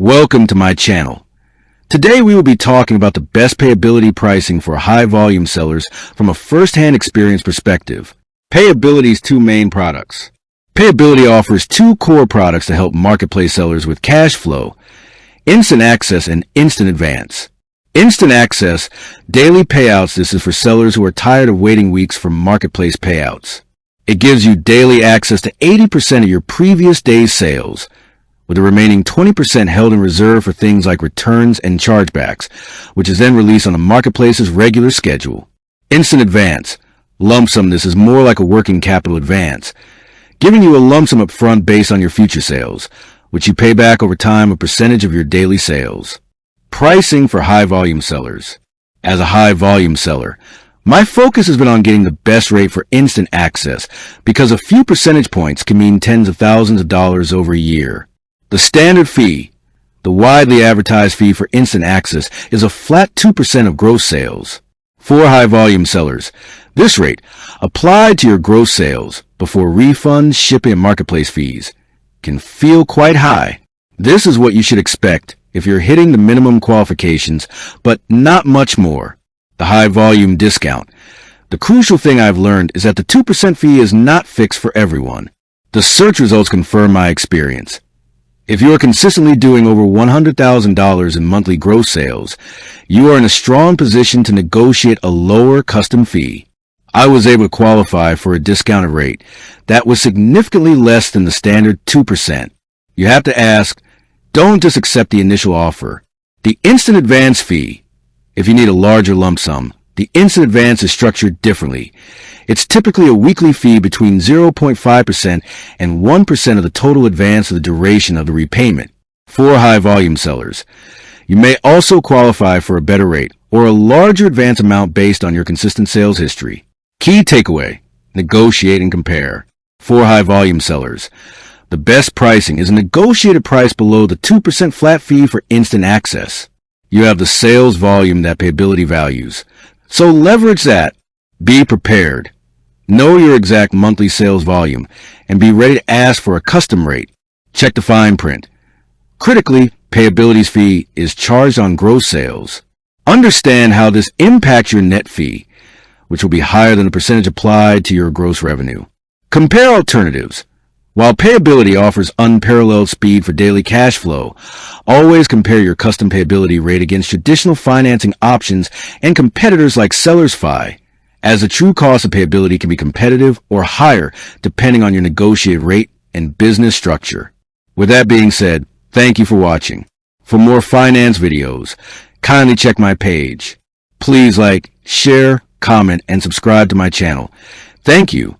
Welcome to my channel. Today we will be talking about the best payability pricing for high-volume sellers from a first-hand experience perspective. Payability's two main products. Payability offers two core products to help marketplace sellers with cash flow: instant access and instant advance. Instant access, daily payouts. This is for sellers who are tired of waiting weeks for marketplace payouts. It gives you daily access to 80% of your previous day's sales, with the remaining 20% held in reserve for things like returns and chargebacks, which is then released on the marketplace's regular schedule. Instant advance, lump sum. This is more like a working capital advance, giving you a lump sum up front based on your future sales, which you pay back over time a percentage of your daily sales. Pricing for high-volume sellers. As a high-volume seller, my focus has been on getting the best rate for instant access because a few percentage points can mean tens of thousands of dollars over a year. The standard fee, the widely advertised fee for instant access, is a flat 2% of gross sales. For high-volume sellers, this rate, applied to your gross sales before refunds, shipping, and marketplace fees, can feel quite high. This is what you should expect if you're hitting the minimum qualifications, but not much more. The high-volume discount. The crucial thing I've learned is that the 2% fee is not fixed for everyone. The search results confirm my experience. If you are consistently doing over $100,000 in monthly gross sales, you are in a strong position to negotiate a lower custom fee. I was able to qualify for a discounted rate that was significantly less than the standard 2%. You have to ask, don't just accept the initial offer. The instant advance fee. If you need a larger lump sum, the instant advance is structured differently. It's typically a weekly fee between 0.5% and 1% of the total advance of the duration of the repayment. For high-volume sellers, you may also qualify for a better rate or a larger advance amount based on your consistent sales history. Key takeaway: negotiate and compare. For high-volume sellers, the best pricing is a negotiated price below the 2% flat fee for instant access. You have the sales volume that Payability values, so leverage that. Be prepared. Know your exact monthly sales volume and be ready to ask for a custom rate. Check the fine print. Critically, Payability's fee is charged on gross sales. Understand how this impacts your net fee, which will be higher than the percentage applied to your gross revenue. Compare alternatives. While Payability offers unparalleled speed for daily cash flow, always compare your custom Payability rate against traditional financing options and competitors like Sellers Fi, as the true cost of Payability can be competitive or higher depending on your negotiated rate and business structure. With that being said, thank you for watching. For more finance videos, kindly check my page. Please like, share, comment, and subscribe to my channel. Thank you.